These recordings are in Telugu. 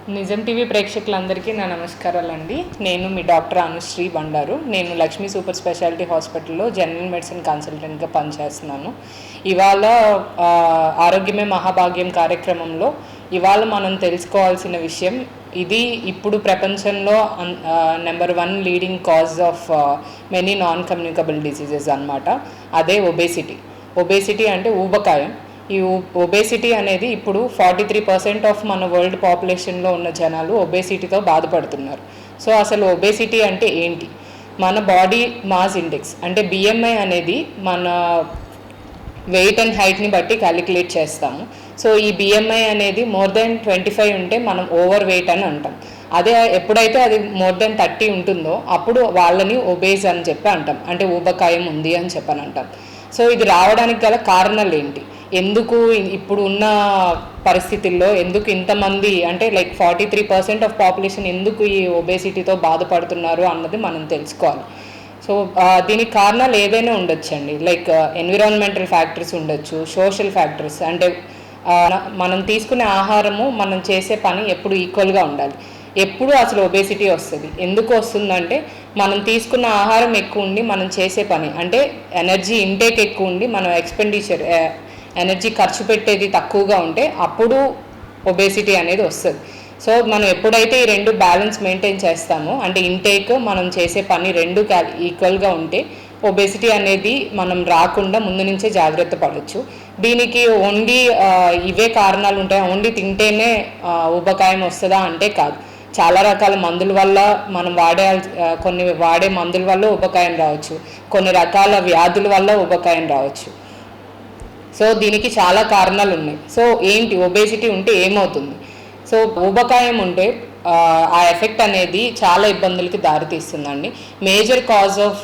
నిజం టీవీ ప్రేక్షకులందరికీ నా నమస్కారాలండి. నేను మీ డాక్టర్ అనుశ్రీ బండారు. నేను లక్ష్మీ సూపర్ స్పెషాలిటీ హాస్పిటల్లో జనరల్ మెడిసిన్ కన్సల్టెంట్గా పనిచేస్తున్నాను. ఇవాళ ఆరోగ్యమే మహాభాగ్యం కార్యక్రమంలో ఇవాళ మనం తెలుసుకోవాల్సిన విషయం ఇది. ఇప్పుడు ప్రపంచంలో number 1 leading cause of many non communicable diseases అన్నమాట. అదే ఒబేసిటీ అంటే ఊబకాయం. ఈ ఒబేసిటీ అనేది ఇప్పుడు 43% ఆఫ్ మన వరల్డ్ పాపులేషన్లో ఉన్న జనాలు ఒబేసిటీతో బాధపడుతున్నారు. సో అసలు ఒబేసిటీ అంటే ఏంటి? మన బాడీ మాస్ ఇండెక్స్ అంటే బిఎంఐ అనేది మన వెయిట్ అండ్ హైట్ని బట్టి క్యాలిక్యులేట్ చేస్తాము. సో ఈ బిఎంఐ అనేది మోర్ దెన్ 25 ఉంటే మనం ఓవర్ వెయిట్ అని అంటాం. అదే ఎప్పుడైతే అది మోర్ దెన్ 30 ఉంటుందో అప్పుడు వాళ్ళని ఒబేస్ అని చెప్పి అంటాం, అంటే ఊబకాయం ఉంది అని చెప్పని అంటాం. సో ఇది రావడానికి గల కారణాలు ఏంటి? ఎందుకు ఇప్పుడు ఉన్న పరిస్థితుల్లో ఎందుకు ఇంతమంది అంటే 43% ఆఫ్ పాపులేషన్ ఎందుకు ఈ ఒబేసిటీతో బాధపడుతున్నారు అన్నది మనం తెలుసుకోవాలి. సో దీనికి కారణాలు ఏదైనా ఉండొచ్చండి. ఎన్విరాన్మెంటల్ ఫ్యాక్టర్స్ ఉండొచ్చు, సోషల్ ఫ్యాక్టర్స్ అంటే మనం తీసుకునే ఆహారము మనం చేసే పని ఎప్పుడు ఈక్వల్గా ఉండాలి. ఎప్పుడు అసలు ఒబేసిటీ వస్తుంది, ఎందుకు వస్తుందంటే మనం తీసుకున్న ఆహారం ఎక్కువ ఉండి మనం చేసే పని అంటే ఎనర్జీ ఇంటేక్ ఎక్కువ ఉండి మనం ఎక్స్పెండిచర్ ఎనర్జీ ఖర్చు పెట్టేది తక్కువగా ఉంటే అప్పుడు ఒబేసిటీ అనేది వస్తుంది. సో మనం ఎప్పుడైతే ఈ రెండు బ్యాలెన్స్ మెయింటైన్ చేస్తామో అంటే ఇంటేక్ మనం చేసే పని రెండు ఈక్వల్గా ఉంటే ఒబేసిటీ అనేది మనం రాకుండా ముందు నుంచే జాగ్రత్త పడవచ్చు. దీనికి ఓన్లీ ఇవే కారణాలు ఉంటాయి, ఓన్లీ తింటేనే ఊబకాయం వస్తుందా అంటే కాదు. చాలా రకాల మందుల వల్ల మనం వాడే మందుల వల్ల ఊబకాయం రావచ్చు, కొన్ని రకాల వ్యాధుల వల్ల ఊబకాయం రావచ్చు. సో దీనికి చాలా కారణాలు ఉన్నాయి. సో ఏంటి ఒబేసిటీ ఉంటే ఏమవుతుంది? సో ఊబకాయం ఉంటే ఆ ఎఫెక్ట్ అనేది చాలా ఇబ్బందులకి దారితీస్తుందండి. మేజర్ కాజ్ ఆఫ్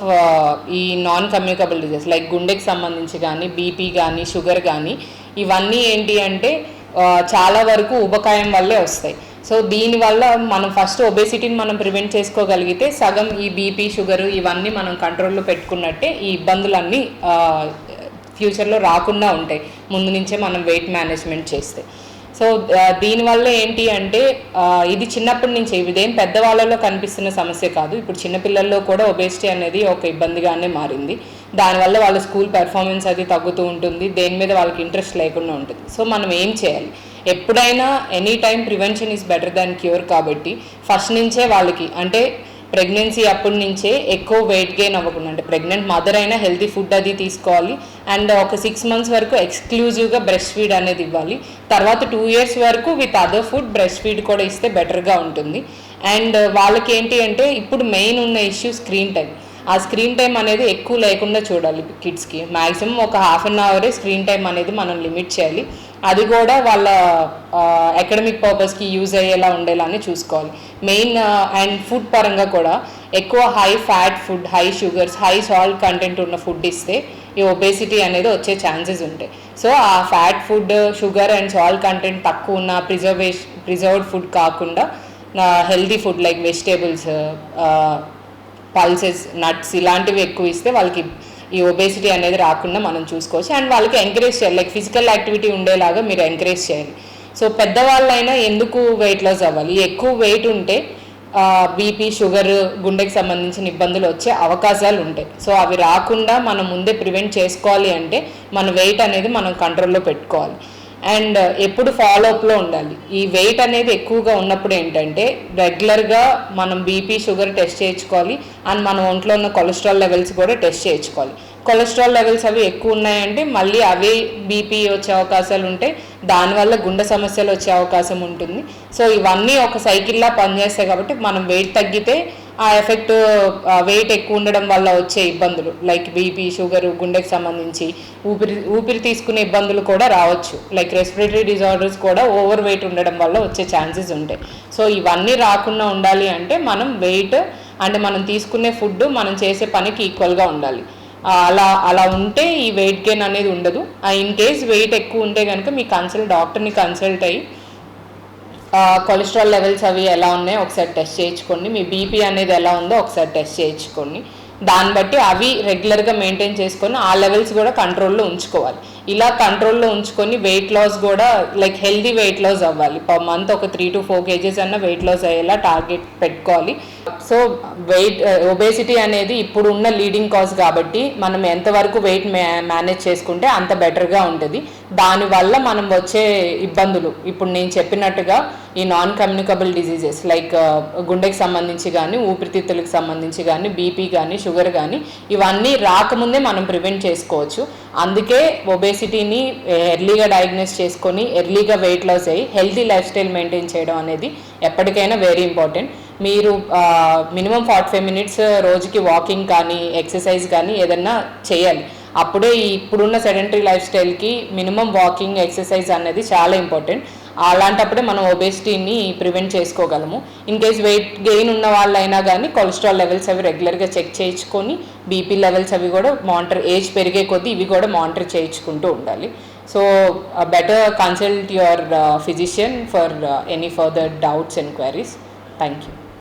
ఈ నాన్ కమ్యూనికబుల్ డిజీజ్ గుండెకి సంబంధించి కానీ, బీపీ కానీ, షుగర్ కానీ ఇవన్నీ ఏంటి అంటే చాలా వరకు ఊబకాయం వల్లే వస్తాయి. సో దీనివల్ల మనం ఫస్ట్ ఒబేసిటీని మనం ప్రివెంట్ చేసుకోగలిగితే సగం ఈ బీపీ, షుగర్ ఇవన్నీ మనం కంట్రోల్లో పెట్టుకున్నట్టే ఈ ఇబ్బందులన్నీ ఫ్యూచర్లో రాకుండా ఉంటాయి ముందు నుంచే మనం వెయిట్ మేనేజ్మెంట్ చేస్తే. సో దీనివల్ల ఏంటి అంటే ఇది చిన్నప్పటి నుంచి ఇదేం పెద్దవాళ్ళలో కనిపిస్తున్న సమస్య కాదు. ఇప్పుడు చిన్నపిల్లల్లో కూడా ఒబేసిటీ అనేది ఒక ఇబ్బందిగానే మారింది. దానివల్ల వాళ్ళ స్కూల్ పెర్ఫార్మెన్స్ అది తగ్గుతూ ఉంటుంది, దేని మీద వాళ్ళకి ఇంట్రెస్ట్ లేకుండా ఉంటుంది. సో మనం ఏం చేయాలి? ఎప్పుడైనా any time prevention is better than cure. కాబట్టి ఫస్ట్ నుంచే వాళ్ళకి అంటే ప్రెగ్నెన్సీ అప్పటి నుంచే ఎక్కువ వెయిట్ గెయిన్ అవ్వకుండా అంటే ప్రెగ్నెంట్ మదర్ అయినా హెల్తీ ఫుడ్ అది తీసుకోవాలి. అండ్ ఒక 6 months వరకు ఎక్స్క్లూజివ్గా బ్రెస్ట్ ఫీడ్ అనేది ఇవ్వాలి. తర్వాత 2 years వరకు with other food breast feed కూడా ఇస్తే బెటర్గా ఉంటుంది. అండ్ వాళ్ళకి ఏంటి అంటే ఇప్పుడు మెయిన్ ఉన్న ఇష్యూ స్క్రీన్ టైం. ఆ స్క్రీన్ టైం అనేది ఎక్కువ లేకుండా చూడాలి. కిడ్స్కి మ్యాక్సిమం ఒక 1/2 hour స్క్రీన్ టైం అనేది మనం లిమిట్ చేయాలి. అది కూడా వాళ్ళ అకాడమిక్ పర్పస్కి యూజ్ అయ్యేలా ఉండేలానే చూసుకోవాలి. మెయిన్ అండ్ ఫుడ్ పరంగా కూడా ఎక్కువ high fat food, high sugars, high salt content ఉన్న ఫుడ్ ఇస్తే ఈ ఒబేసిటీ అనేది వచ్చే ఛాన్సెస్ ఉంటాయి. సో ఆ fat food, sugar and salt content తక్కువ ఉన్న ప్రిజర్వ్డ్ ఫుడ్ కాకుండా healthy food like vegetables, pulses, nuts ఇలాంటివి ఎక్కువ ఇస్తే వాళ్ళకి ఈ ఒబేసిటీ అనేది రాకుండా మనం చూసుకోవచ్చు. అండ్ వాళ్ళకి ఎంకరేజ్ చేయాలి, ఫిజికల్ యాక్టివిటీ ఉండేలాగా మీరు ఎంకరేజ్ చేయాలి. సో పెద్దవాళ్ళైనా ఎందుకు వెయిట్ లాస్ అవ్వాలి? ఎక్కువ వెయిట్ ఉంటే బీపీ, షుగర్, గుండెకి సంబంధించిన ఇబ్బందులు వచ్చే అవకాశాలు ఉంటాయి. సో అవి రాకుండా మనం ముందే ప్రివెంట్ చేసుకోవాలి అంటే మన వెయిట్ అనేది మనం కంట్రోల్లో పెట్టుకోవాలి. అండ్ ఎప్పుడు ఫాలోఅప్లో ఉండాలి. ఈ వెయిట్ అనేది ఎక్కువగా ఉన్నప్పుడు ఏంటంటే రెగ్యులర్గా మనం బీపీ, షుగర్ టెస్ట్ చేయించుకోవాలి. అండ్ మన ఒంట్లో ఉన్న కొలెస్ట్రాల్ లెవెల్స్ కూడా టెస్ట్ చేయించుకోవాలి. కొలెస్ట్రాల్ లెవెల్స్ అవి ఎక్కువ ఉన్నాయంటే మళ్ళీ అవే బీపీ వచ్చే అవకాశాలు ఉంటాయి, దానివల్ల గుండె సమస్యలు వచ్చే అవకాశం ఉంటుంది. సో ఇవన్నీ ఒక సైకిల్లా పనిచేస్తాయి. కాబట్టి మనం వెయిట్ తగ్గితే ఆ ఎఫెక్ట్ వెయిట్ ఎక్కువ ఉండడం వల్ల వచ్చే ఇబ్బందులు బీపీ, షుగర్, గుండెకి సంబంధించి ఊపిరి తీసుకునే ఇబ్బందులు కూడా రావచ్చు. రెస్పిరేటరీ డిజార్డర్స్ కూడా ఓవర్ వెయిట్ ఉండడం వల్ల వచ్చే ఛాన్సెస్ ఉంటాయి. సో ఇవన్నీ రాకుండా ఉండాలి అంటే మనం వెయిట్ అంటే మనం తీసుకునే ఫుడ్ మనం చేసే పనికి ఈక్వల్గా ఉండాలి. అలా ఉంటే ఈ వెయిట్ గెయిన్ అనేది ఉండదు. ఇన్ కేస్ వెయిట్ ఎక్కువ ఉంటే కనుక మీ డాక్టర్ని కన్సల్ట్ అయ్యి కొలెస్ట్రాల్ లెవెల్స్ అవి ఎలా ఉన్నాయో ఒకసారి టెస్ట్ చేయించుకోండి. మీ బీపీ అనేది ఎలా ఉందో ఒకసారి టెస్ట్ చేయించుకోండి. దాన్ని బట్టి అవి రెగ్యులర్గా మెయింటైన్ చేసుకొని ఆ లెవెల్స్ కూడా కంట్రోల్లో ఉంచుకోవాలి. ఇలా కంట్రోల్లో ఉంచుకొని వెయిట్ లాస్ కూడా లైక్ హెల్దీ వెయిట్ లాస్ అవ్వాలి. పర్ మంత్ ఒక 3 to 4 kgs అన్న వెయిట్ లాస్ అయ్యేలా టార్గెట్ పెట్టుకోవాలి. సో ఒబేసిటీ అనేది ఇప్పుడు ఉన్న లీడింగ్ కాజ్ కాబట్టి మనం ఎంతవరకు వెయిట్ మేనేజ్ చేసుకుంటే అంత బెటర్గా ఉంటుంది. దానివల్ల మనం వచ్చే ఇబ్బందులు ఇప్పుడు నేను చెప్పినట్టుగా ఈ నాన్ కమ్యూనికబుల్ డిజీజెస్ లైక్ గుండెకి సంబంధించి కానీ, ఊపిరితిత్తులకు సంబంధించి కానీ, బీపీ కానీ, షుగర్ కానీ ఇవన్నీ రాకముందే మనం ప్రివెంట్ చేసుకోవచ్చు. అందుకే ఒబేసిటీని ఎర్లీగా డయాగ్నోస్ చేసుకొని ఎర్లీగా వెయిట్ లాస్ అయ్యి హెల్తీ లైఫ్ స్టైల్ మెయింటైన్ చేయడం అనేది ఎప్పటికైనా వెరీ ఇంపార్టెంట్. మీరు మినిమం 45 minutes రోజుకి వాకింగ్ కానీ, ఎక్సర్సైజ్ కానీ ఏదన్నా చేయాలి. అప్పుడే ఇప్పుడున్న సెడెంటరీ లైఫ్ స్టైల్కి మినిమం వాకింగ్, ఎక్సర్సైజ్ అనేది చాలా ఇంపార్టెంట్. అలాంటప్పుడే మనం ఒబేసిటీని ప్రివెంట్ చేసుకోగలము. ఇన్ కేస్ వెయిట్ గెయిన్ ఉన్న వాళ్ళైనా కానీ కొలెస్ట్రాల్ లెవెల్స్ అవి రెగ్యులర్గా చెక్ చేయించుకొని, బీపీ లెవెల్స్ అవి కూడా మానిటర్, ఏజ్ పెరిగే కొద్దీ ఇవి కూడా మానిటర్ చేయించుకుంటూ ఉండాలి. So better consult your physician for any further doubts and queries. Thank you.